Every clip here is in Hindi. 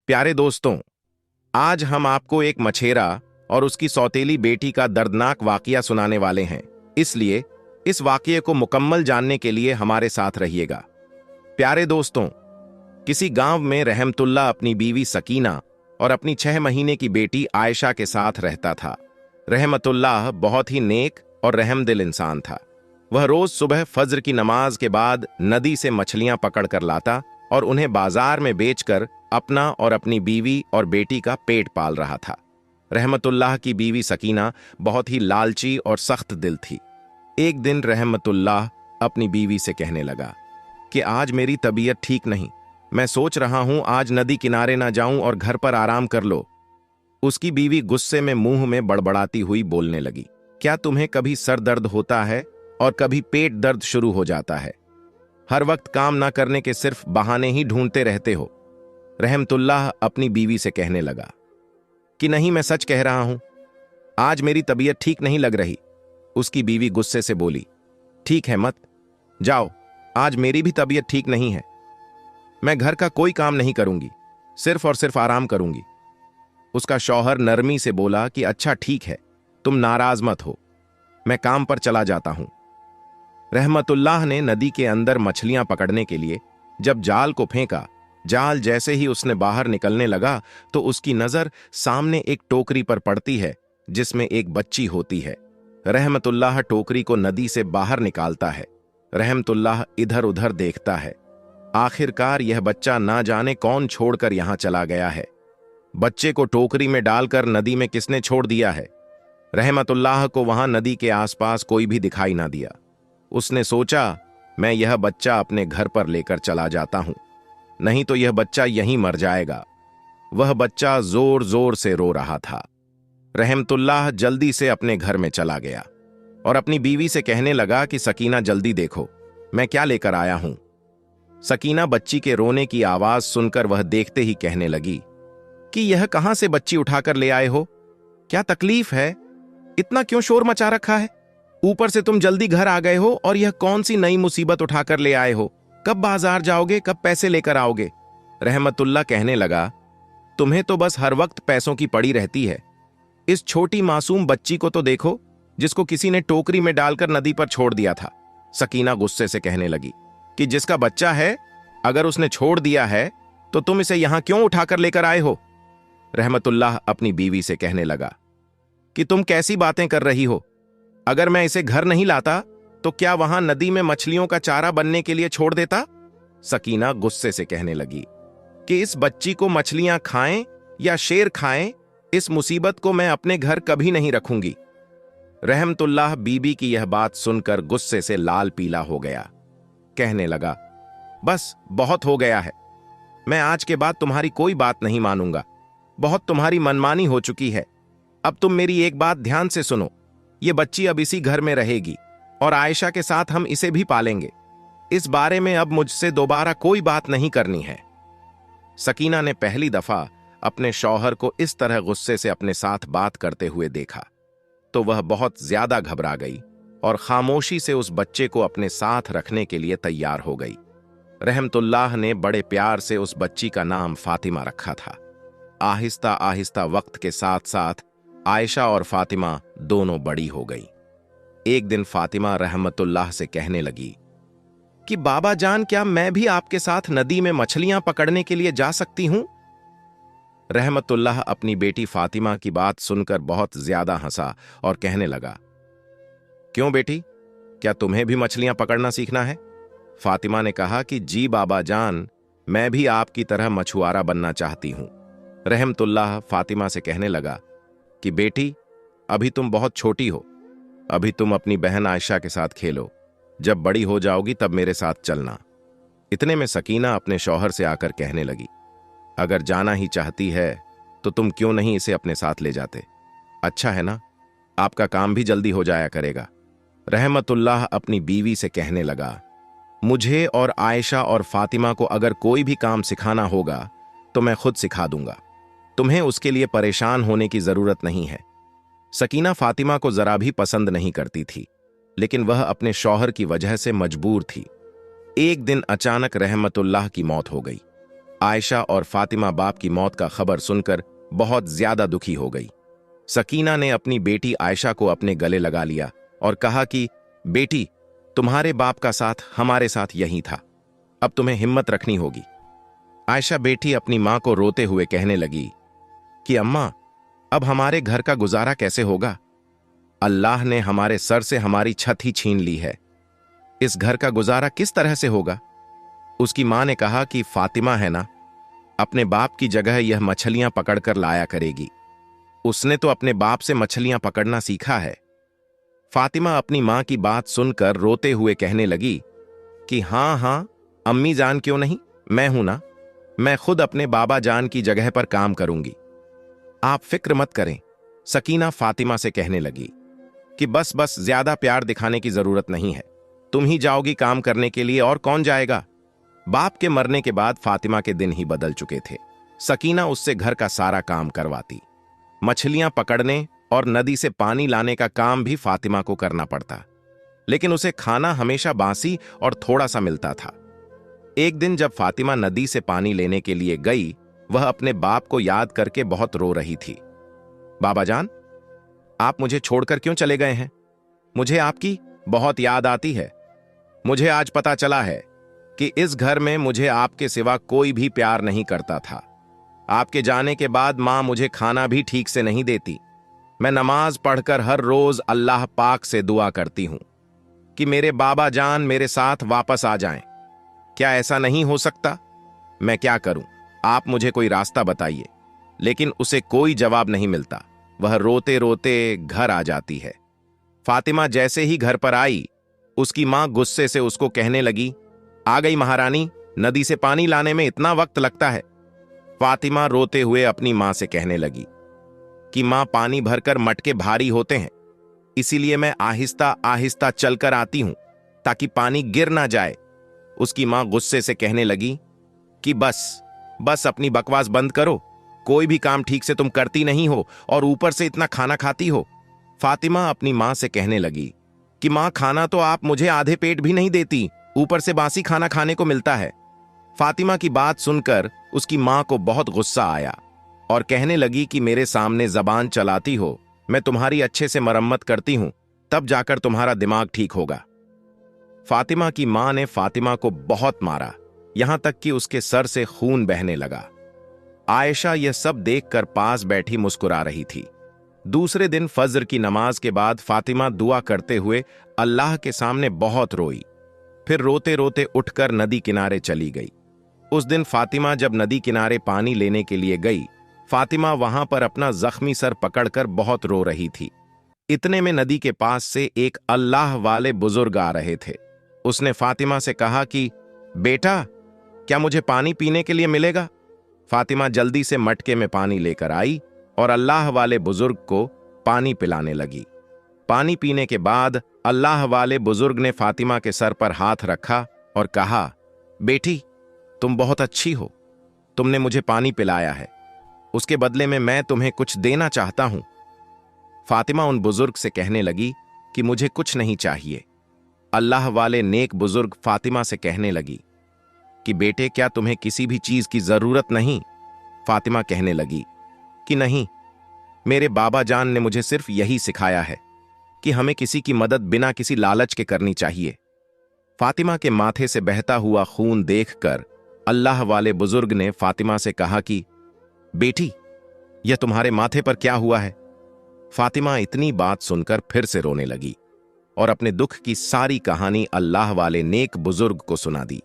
प्यारे दोस्तों, आज हम आपको एक मछेरा और उसकी सौतेली बेटी का दर्दनाक वाकया सुनाने वाले हैं। इसलिए इस वाकये को मुकम्मल जानने के लिए हमारे साथ रहिएगा। प्यारे दोस्तों, किसी गांव में रहमतुल्लाह अपनी बीवी सकीना और अपनी 6 महीने की बेटी आयशा के साथ रहता था। रहमतुल्लाह बहुत ही नेक और रहमदिल इंसान था। वह रोज सुबह फज्र की नमाज के बाद नदी से मछलियां पकड़ कर लाता और उन्हें बाजार में बेचकर अपना और अपनी बीवी और बेटी का पेट पाल रहा था। रहमतुल्लाह की बीवी सकीना बहुत ही लालची और सख्त दिल थी। एक दिन रहमतुल्लाह अपनी बीवी से कहने लगा कि आज मेरी तबीयत ठीक नहीं, मैं सोच रहा हूं आज नदी किनारे ना जाऊं और घर पर आराम कर लो। उसकी बीवी गुस्से में मुंह में बड़बड़ाती हुई बोलने लगी, क्या तुम्हें कभी सर दर्द होता है और कभी पेट दर्द शुरू हो जाता है? हर वक्त काम ना करने के सिर्फ बहाने ही ढूंढते रहते हो। रहमतुल्लाह अपनी बीवी से कहने लगा कि नहीं, मैं सच कह रहा हूं, आज मेरी तबीयत ठीक नहीं लग रही। उसकी बीवी गुस्से से बोली, ठीक है, मत जाओ, आज मेरी भी तबीयत ठीक नहीं है। मैं घर का कोई काम नहीं करूंगी, सिर्फ और सिर्फ आराम करूंगी। उसका शौहर नरमी से बोला कि अच्छा ठीक है, तुम नाराज मत हो, मैं काम पर चला जाता हूं। रहमतुल्लाह ने नदी के अंदर मछलियां पकड़ने के लिए जब जाल को फेंका, जाल जैसे ही उसने बाहर निकलने लगा तो उसकी नजर सामने एक टोकरी पर पड़ती है जिसमें एक बच्ची होती है। रहमतुल्लाह टोकरी को नदी से बाहर निकालता है। रहमतुल्लाह इधर उधर देखता है। आखिरकार यह बच्चा ना जाने कौन छोड़कर यहां चला गया है। बच्चे को टोकरी में डालकर नदी में किसने छोड़ दिया है? रहमतुल्लाह को वहां नदी के आसपास कोई भी दिखाई ना दिया। उसने सोचा, मैं यह बच्चा अपने घर पर लेकर चला जाता हूं, नहीं तो यह बच्चा यहीं मर जाएगा। वह बच्चा जोर जोर से रो रहा था। रहमतुल्लाह जल्दी से अपने घर में चला गया और अपनी बीवी से कहने लगा कि सकीना जल्दी देखो, मैं क्या लेकर आया हूं। सकीना बच्ची के रोने की आवाज सुनकर वह देखते ही कहने लगी कि यह कहां से बच्ची उठाकर ले आए हो? क्या तकलीफ है? इतना क्यों शोर मचा रखा है? ऊपर से तुम जल्दी घर आ गए हो और यह कौन सी नई मुसीबत उठाकर ले आए हो? कब बाजार जाओगे? कब पैसे लेकर आओगे? रहमतुल्लाह कहने लगा, तुम्हें तो बस हर वक्त पैसों की पड़ी रहती है। इस छोटी मासूम बच्ची को तो देखो, जिसको किसी ने टोकरी में डालकर नदी पर छोड़ दिया था। सकीना गुस्से से कहने लगी कि जिसका बच्चा है, अगर उसने छोड़ दिया है तो तुम इसे यहां क्यों उठाकर लेकर आए हो? रहमतुल्लाह अपनी बीवी से कहने लगा कि तुम कैसी बातें कर रही हो? अगर मैं इसे घर नहीं लाता तो क्या वहां नदी में मछलियों का चारा बनने के लिए छोड़ देता? सकीना गुस्से से कहने लगी कि इस बच्ची को मछलियां खाएं या शेर खाएं, इस मुसीबत को मैं अपने घर कभी नहीं रखूंगी। रहमतुल्लाह बीबी की यह बात सुनकर गुस्से से लाल पीला हो गया। कहने लगा, बस बहुत हो गया है, मैं आज के बाद तुम्हारी कोई बात नहीं मानूंगा। बहुत तुम्हारी मनमानी हो चुकी है। अब तुम मेरी एक बात ध्यान से सुनो, ये बच्ची अब इसी घर में रहेगी और आयशा के साथ हम इसे भी पालेंगे। इस बारे में अब मुझसे दोबारा कोई बात नहीं करनी है। सकीना ने पहली दफा अपने शौहर को इस तरह गुस्से से अपने साथ बात करते हुए देखा तो वह बहुत ज्यादा घबरा गई और खामोशी से उस बच्चे को अपने साथ रखने के लिए तैयार हो गई। रहमतुल्लाह ने बड़े प्यार से उस बच्ची का नाम फातिमा रखा था। आहिस्ता आहिस्ता वक्त के साथ साथ आयशा और फातिमा दोनों बड़ी हो गई। एक दिन फातिमा रहमतुल्लाह से कहने लगी कि बाबा जान, क्या मैं भी आपके साथ नदी में मछलियां पकड़ने के लिए जा सकती हूं? रहमतुल्लाह अपनी बेटी फातिमा की बात सुनकर बहुत ज्यादा हंसा और कहने लगा, क्यों बेटी, क्या तुम्हें भी मछलियां पकड़ना सीखना है? फातिमा ने कहा कि जी बाबा जान, मैं भी आपकी तरह मछुआरा बनना चाहती हूं। रहमतुल्लाह फातिमा से कहने लगा कि बेटी, अभी तुम बहुत छोटी हो, अभी तुम अपनी बहन आयशा के साथ खेलो, जब बड़ी हो जाओगी तब मेरे साथ चलना। इतने में सकीना अपने शौहर से आकर कहने लगी, अगर जाना ही चाहती है तो तुम क्यों नहीं इसे अपने साथ ले जाते? अच्छा है ना, आपका काम भी जल्दी हो जाया करेगा। रहमतुल्लाह अपनी बीवी से कहने लगा, मुझे और आयशा और फातिमा को अगर कोई भी काम सिखाना होगा तो मैं खुद सिखा दूंगा, तुम्हें उसके लिए परेशान होने की जरूरत नहीं है। सकीना फातिमा को जरा भी पसंद नहीं करती थी, लेकिन वह अपने शौहर की वजह से मजबूर थी। एक दिन अचानक रहमतुल्लाह की मौत हो गई। आयशा और फातिमा बाप की मौत का खबर सुनकर बहुत ज्यादा दुखी हो गई। सकीना ने अपनी बेटी आयशा को अपने गले लगा लिया और कहा कि बेटी, तुम्हारे बाप का साथ हमारे साथ यही था, अब तुम्हें हिम्मत रखनी होगी। आयशा बेटी अपनी मां को रोते हुए कहने लगी कि अम्मा, अब हमारे घर का गुजारा कैसे होगा? अल्लाह ने हमारे सर से हमारी छत ही छीन ली है, इस घर का गुजारा किस तरह से होगा? उसकी मां ने कहा कि फातिमा है ना, अपने बाप की जगह यह मछलियां पकड़कर लाया करेगी, उसने तो अपने बाप से मछलियां पकड़ना सीखा है। फातिमा अपनी मां की बात सुनकर रोते हुए कहने लगी कि हाँ हाँ अम्मी जान, क्यों नहीं, मैं हूं ना, मैं खुद अपने बाबा जान की जगह पर काम करूंगी, आप फिक्र मत करें। सकीना फातिमा से कहने लगी कि बस बस, ज्यादा प्यार दिखाने की जरूरत नहीं है, तुम ही जाओगी काम करने के लिए, और कौन जाएगा? बाप के मरने के बाद फातिमा के दिन ही बदल चुके थे। सकीना उससे घर का सारा काम करवाती, मछलियां पकड़ने और नदी से पानी लाने का काम भी फातिमा को करना पड़ता, लेकिन उसे खाना हमेशा बासी और थोड़ा सा मिलता था। एक दिन जब फातिमा नदी से पानी लेने के लिए गई, वह अपने बाप को याद करके बहुत रो रही थी। बाबा जान, आप मुझे छोड़कर क्यों चले गए हैं? मुझे आपकी बहुत याद आती है। मुझे आज पता चला है कि इस घर में मुझे आपके सिवा कोई भी प्यार नहीं करता था। आपके जाने के बाद मां मुझे खाना भी ठीक से नहीं देती। मैं नमाज पढ़कर हर रोज अल्लाह पाक से दुआ करती हूं कि मेरे बाबा जान मेरे साथ वापस आ जाएं। क्या ऐसा नहीं हो सकता? मैं क्या करूं? आप मुझे कोई रास्ता बताइए। लेकिन उसे कोई जवाब नहीं मिलता, वह रोते रोते घर आ जाती है। फातिमा जैसे ही घर पर आई, उसकी मां गुस्से से उसको कहने लगी, आ गई महारानी, नदी से पानी लाने में इतना वक्त लगता है। फातिमा रोते हुए अपनी मां से कहने लगी कि मां, पानी भरकर मटके भारी होते हैं, इसीलिए मैं आहिस्ता आहिस्ता चलकर आती हूं ताकि पानी गिर ना जाए। उसकी मां गुस्से से कहने लगी कि बस बस, अपनी बकवास बंद करो, कोई भी काम ठीक से तुम करती नहीं हो और ऊपर से इतना खाना खाती हो। फातिमा अपनी मां से कहने लगी कि मां, खाना तो आप मुझे आधे पेट भी नहीं देती, ऊपर से बासी खाना खाने को मिलता है। फातिमा की बात सुनकर उसकी मां को बहुत गुस्सा आया और कहने लगी कि मेरे सामने जबान चलाती हो, मैं तुम्हारी अच्छे से मरम्मत करती हूं, तब जाकर तुम्हारा दिमाग ठीक होगा। फातिमा की मां ने फातिमा को बहुत मारा, यहां तक कि उसके सर से खून बहने लगा। आयशा यह सब देखकर पास बैठी मुस्कुरा रही थी। दूसरे दिन फज्र की नमाज के बाद फातिमा दुआ करते हुए अल्लाह के सामने बहुत रोई, फिर रोते रोते उठकर नदी किनारे चली गई। उस दिन फातिमा जब नदी किनारे पानी लेने के लिए गई, फातिमा वहां पर अपना जख्मी सर पकड़कर बहुत रो रही थी। इतने में नदी के पास से एक अल्लाह वाले बुजुर्ग आ रहे थे। उसने फातिमा से कहा कि बेटा, क्या मुझे पानी पीने के लिए मिलेगा? फातिमा जल्दी से मटके में पानी लेकर आई और अल्लाह वाले बुजुर्ग को पानी पिलाने लगी। पानी पीने के बाद अल्लाह वाले बुजुर्ग ने फातिमा के सर पर हाथ रखा और कहा, बेटी, तुम बहुत अच्छी हो, तुमने मुझे पानी पिलाया है, उसके बदले में मैं तुम्हें कुछ देना चाहता हूं। फातिमा उन बुजुर्ग से कहने लगी कि मुझे कुछ नहीं चाहिए। अल्लाह वाले नेक बुजुर्ग फातिमा से कहने लगी कि बेटे, क्या तुम्हें किसी भी चीज की जरूरत नहीं? फातिमा कहने लगी कि नहीं, मेरे बाबा जान ने मुझे सिर्फ यही सिखाया है कि हमें किसी की मदद बिना किसी लालच के करनी चाहिए। फातिमा के माथे से बहता हुआ खून देखकर अल्लाह वाले बुजुर्ग ने फातिमा से कहा कि बेटी, यह तुम्हारे माथे पर क्या हुआ है? फातिमा इतनी बात सुनकर फिर से रोने लगी और अपने दुख की सारी कहानी अल्लाह वाले नेक बुजुर्ग को सुना दी।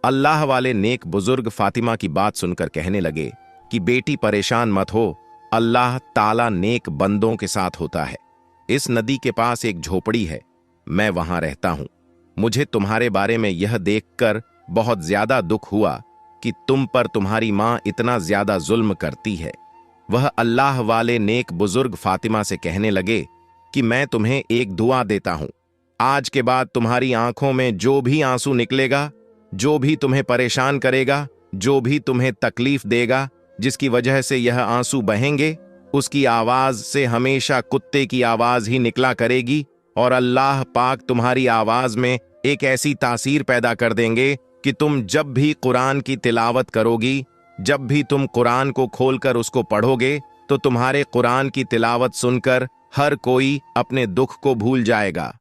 अल्लाह वाले नेक बुजुर्ग फातिमा की बात सुनकर कहने लगे कि बेटी, परेशान मत हो, अल्लाह ताला नेक बंदों के साथ होता है। इस नदी के पास एक झोपड़ी है, मैं वहां रहता हूं। मुझे तुम्हारे बारे में यह देखकर बहुत ज्यादा दुख हुआ कि तुम पर तुम्हारी मां इतना ज्यादा जुल्म करती है। वह अल्लाह वाले नेक बुजुर्ग फातिमा से कहने लगे कि मैं तुम्हें एक दुआ देता हूं, आज के बाद तुम्हारी आंखों में जो भी आंसू निकलेगा, जो भी तुम्हें परेशान करेगा, जो भी तुम्हें तकलीफ देगा, जिसकी वजह से यह आंसू बहेंगे, उसकी आवाज से हमेशा कुत्ते की आवाज ही निकला करेगी और अल्लाह पाक तुम्हारी आवाज में एक ऐसी तासीर पैदा कर देंगे कि तुम जब भी कुरान की तिलावत करोगी, जब भी तुम कुरान को खोलकर उसको पढ़ोगे, तो तुम्हारे कुरान की तिलावत सुनकर हर कोई अपने दुख को भूल जाएगा।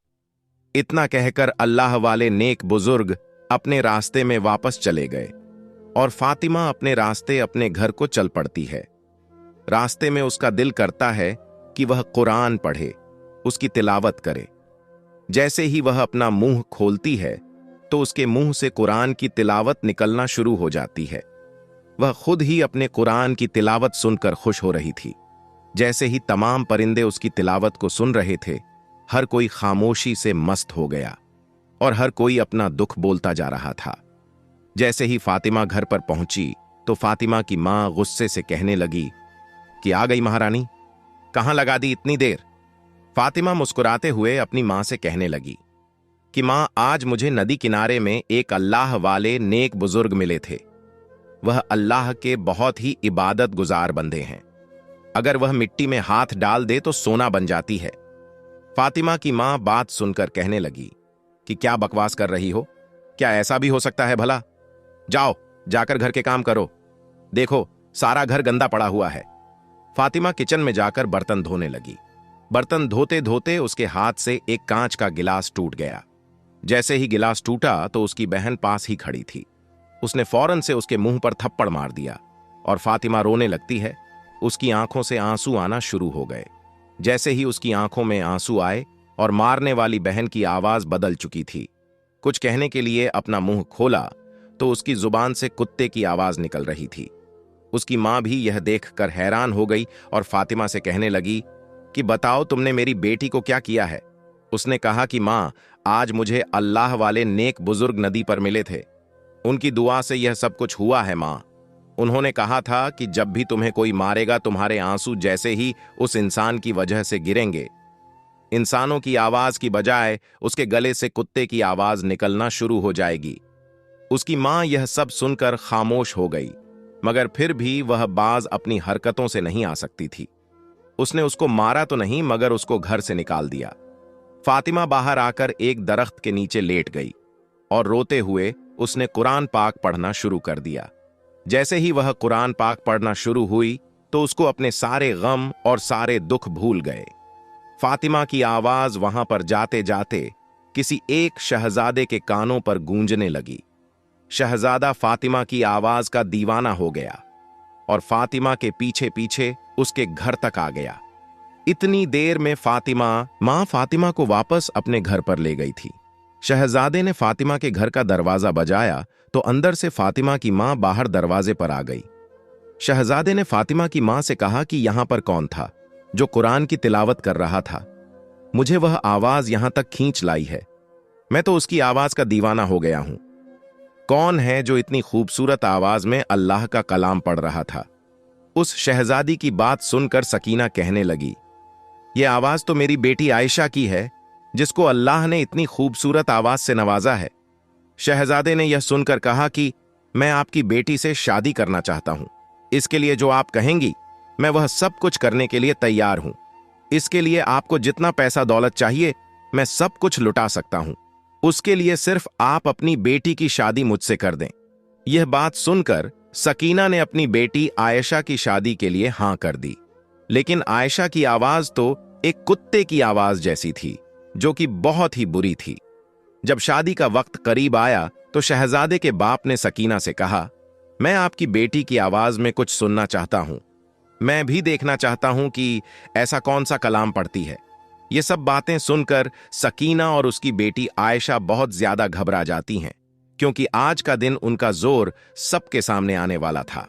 इतना कहकर अल्लाह वाले नेक बुजुर्ग अपने रास्ते में वापस चले गए और फातिमा अपने रास्ते अपने घर को चल पड़ती है। रास्ते में उसका दिल करता है कि वह कुरान पढ़े, उसकी तिलावत करे। जैसे ही वह अपना मुंह खोलती है तो उसके मुंह से कुरान की तिलावत निकलना शुरू हो जाती है। वह खुद ही अपने कुरान की तिलावत सुनकर खुश हो रही थी। जैसे ही तमाम परिंदे उसकी तिलावत को सुन रहे थे, हर कोई खामोशी से मस्त हो गया और हर कोई अपना दुख बोलता जा रहा था। जैसे ही फातिमा घर पर पहुंची तो फातिमा की मां गुस्से से कहने लगी कि आ गई महारानी, कहां लगा दी इतनी देर। फातिमा मुस्कुराते हुए अपनी मां से कहने लगी कि मां, आज मुझे नदी किनारे में एक अल्लाह वाले नेक बुजुर्ग मिले थे। वह अल्लाह के बहुत ही इबादत गुजार बंदे हैं। अगर वह मिट्टी में हाथ डाल दे तो सोना बन जाती है। फातिमा की मां बात सुनकर कहने लगी कि क्या बकवास कर रही हो, क्या ऐसा भी हो सकता है भला। जाओ जाकर घर के काम करो, देखो सारा घर गंदा पड़ा हुआ है। फातिमा किचन में जाकर बर्तन धोने लगी। बर्तन धोते धोते उसके हाथ से एक कांच का गिलास टूट गया। जैसे ही गिलास टूटा तो उसकी बहन पास ही खड़ी थी। उसने फौरन से उसके मुंह पर थप्पड़ मार दिया और फातिमा रोने लगती है। उसकी आंखों से आंसू आना शुरू हो गए। जैसे ही उसकी आंखों में आंसू आए और मारने वाली बहन की आवाज बदल चुकी थी, कुछ कहने के लिए अपना मुंह खोला तो उसकी जुबान से कुत्ते की आवाज निकल रही थी। उसकी मां भी यह देखकर हैरान हो गई और फातिमा से कहने लगी कि बताओ तुमने मेरी बेटी को क्या किया है। उसने कहा कि मां, आज मुझे अल्लाह वाले नेक बुजुर्ग नदी पर मिले थे, उनकी दुआ से यह सब कुछ हुआ है मां। उन्होंने कहा था कि जब भी तुम्हें कोई मारेगा तुम्हारे आंसू जैसे ही उस इंसान की वजह से गिरेंगे, इंसानों की आवाज की बजाय उसके गले से कुत्ते की आवाज निकलना शुरू हो जाएगी। उसकी मां यह सब सुनकर खामोश हो गई, मगर फिर भी वह बाज अपनी हरकतों से नहीं आ सकती थी। उसने उसको मारा तो नहीं, मगर उसको घर से निकाल दिया। फातिमा बाहर आकर एक दरख्त के नीचे लेट गई और रोते हुए उसने कुरान पाक पढ़ना शुरू कर दिया। जैसे ही वह कुरान पाक पढ़ना शुरू हुई तो उसको अपने सारे गम और सारे दुख भूल गए। फातिमा की आवाज वहां पर जाते जाते किसी एक शहजादे के कानों पर गूंजने लगी। शहजादा फातिमा की आवाज का दीवाना हो गया और फातिमा के पीछे पीछे उसके घर तक आ गया। इतनी देर में मां फातिमा को वापस अपने घर पर ले गई थी। शहजादे ने फातिमा के घर का दरवाजा बजाया तो अंदर से फातिमा की मां बाहर दरवाजे पर आ गई। शहजादे ने फातिमा की मां से कहा कि यहां पर कौन था जो कुरान की तिलावत कर रहा था। मुझे वह आवाज यहां तक खींच लाई है, मैं तो उसकी आवाज का दीवाना हो गया हूं। कौन है जो इतनी खूबसूरत आवाज में अल्लाह का कलाम पढ़ रहा था। उस शहजादी की बात सुनकर सकीना कहने लगी, यह आवाज तो मेरी बेटी आयशा की है, जिसको अल्लाह ने इतनी खूबसूरत आवाज से नवाजा है। शहजादे ने यह सुनकर कहा कि मैं आपकी बेटी से शादी करना चाहता हूं। इसके लिए जो आप कहेंगी मैं वह सब कुछ करने के लिए तैयार हूं। इसके लिए आपको जितना पैसा दौलत चाहिए मैं सब कुछ लुटा सकता हूं। उसके लिए सिर्फ आप अपनी बेटी की शादी मुझसे कर दें। यह बात सुनकर सकीना ने अपनी बेटी आयशा की शादी के लिए हां कर दी। लेकिन आयशा की आवाज तो एक कुत्ते की आवाज जैसी थी, जो कि बहुत ही बुरी थी। जब शादी का वक्त करीब आया तो शहजादे के बाप ने सकीना से कहा, मैं आपकी बेटी की आवाज में कुछ सुनना चाहता हूं। मैं भी देखना चाहता हूं कि ऐसा कौन सा कलाम पढ़ती है। ये सब बातें सुनकर सकीना और उसकी बेटी आयशा बहुत ज्यादा घबरा जाती हैं, क्योंकि आज का दिन उनका जोर सबके सामने आने वाला था।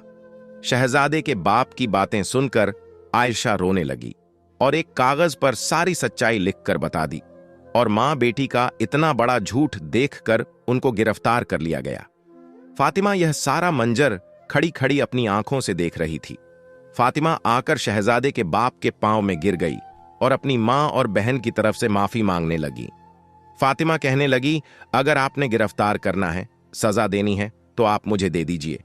शहजादे के बाप की बातें सुनकर आयशा रोने लगी और एक कागज पर सारी सच्चाई लिखकर बता दी, और मां बेटी का इतना बड़ा झूठ देखकर उनको गिरफ्तार कर लिया गया। फातिमा यह सारा मंजर खड़ी खड़ी अपनी आंखों से देख रही थी। फातिमा आकर शहजादे के बाप के पांव में गिर गई और अपनी मां और बहन की तरफ से माफी मांगने लगी। फातिमा कहने लगी, अगर आपने गिरफ्तार करना है, सजा देनी है, तो आप मुझे दे दीजिए।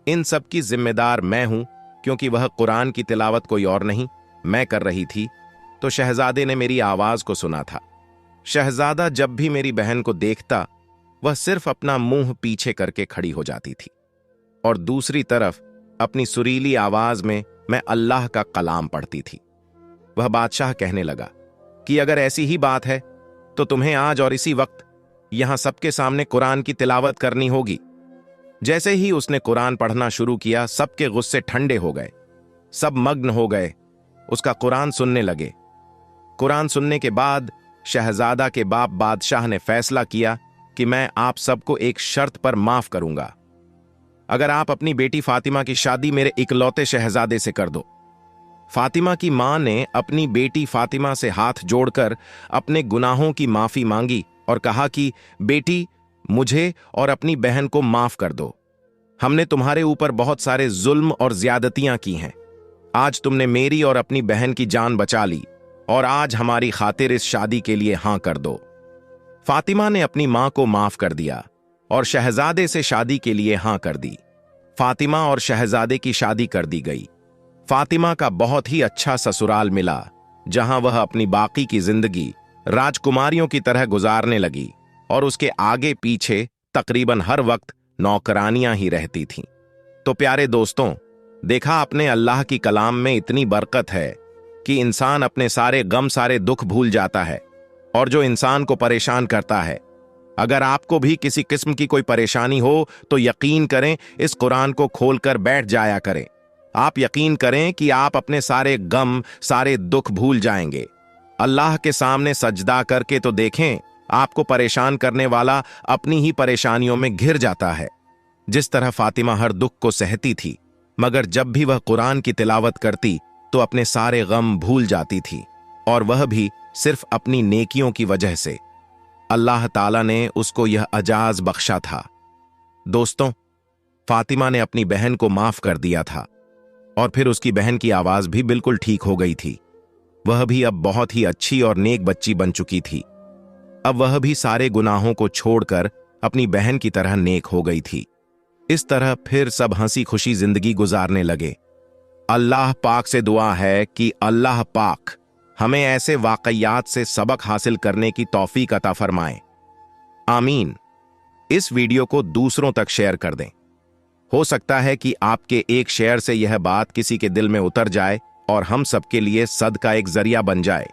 इन सब की जिम्मेदार मैं हूं, क्योंकि वह कुरान की तिलावत कोई और नहीं मैं कर रही थी। तो शहजादे ने मेरी आवाज को सुना था। शहजादा जब भी मेरी बहन को देखता वह सिर्फ अपना मुंह पीछे करके खड़ी हो जाती थी और दूसरी तरफ अपनी सुरीली आवाज में मैं अल्लाह का कलाम पढ़ती थी। वह बादशाह कहने लगा कि अगर ऐसी ही बात है तो तुम्हें आज और इसी वक्त यहां सबके सामने कुरान की तिलावत करनी होगी। जैसे ही उसने कुरान पढ़ना शुरू किया, सबके गुस्से ठंडे हो गए, सब मग्न हो गए, उसका कुरान सुनने लगे। कुरान सुनने के बाद शहजादा के बाप बादशाह ने फैसला किया कि मैं आप सबको एक शर्त पर माफ करूंगा, अगर आप अपनी बेटी फातिमा की शादी मेरे इकलौते शहजादे से कर दो। फातिमा की मां ने अपनी बेटी फातिमा से हाथ जोड़कर अपने गुनाहों की माफी मांगी और कहा कि बेटी, मुझे और अपनी बहन को माफ कर दो। हमने तुम्हारे ऊपर बहुत सारे जुल्म और ज्यादतियां की हैं। आज तुमने मेरी और अपनी बहन की जान बचा ली और आज हमारी खातिर इस शादी के लिए हां कर दो। फातिमा ने अपनी मां को माफ कर दिया और शहजादे से शादी के लिए हां कर दी। फातिमा और शहजादे की शादी कर दी गई। फातिमा का बहुत ही अच्छा ससुराल मिला, जहां वह अपनी बाकी की जिंदगी राजकुमारियों की तरह गुजारने लगी और उसके आगे पीछे तकरीबन हर वक्त नौकरानियां ही रहती थीं। तो प्यारे दोस्तों, देखा आपने, अल्लाह की कलाम में इतनी बरकत है कि इंसान अपने सारे गम, सारे दुख भूल जाता है। और जो इंसान को परेशान करता है, अगर आपको भी किसी किस्म की कोई परेशानी हो तो यकीन करें, इस कुरान को खोलकर बैठ जाया करें। आप यकीन करें कि आप अपने सारे गम, सारे दुख भूल जाएंगे। अल्लाह के सामने सजदा करके तो देखें, आपको परेशान करने वाला अपनी ही परेशानियों में घिर जाता है। जिस तरह फातिमा हर दुख को सहती थी, मगर जब भी वह कुरान की तिलावत करती तो अपने सारे गम भूल जाती थी, और वह भी सिर्फ अपनी नेकियों की वजह से। अल्लाह ताला ने उसको यह अजाज बख्शा था। दोस्तों, फातिमा ने अपनी बहन को माफ कर दिया था और फिर उसकी बहन की आवाज भी बिल्कुल ठीक हो गई थी। वह भी अब बहुत ही अच्छी और नेक बच्ची बन चुकी थी। अब वह भी सारे गुनाहों को छोड़कर अपनी बहन की तरह नेक हो गई थी। इस तरह फिर सब हंसी खुशी जिंदगी गुजारने लगे। अल्लाह पाक से दुआ है कि अल्लाह पाक हमें ऐसे वाकयात से सबक हासिल करने की तौफीक अता फरमाए। आमीन। इस वीडियो को दूसरों तक शेयर कर दें। हो सकता है कि आपके एक शेयर से यह बात किसी के दिल में उतर जाए और हम सबके लिए सदका एक जरिया बन जाए।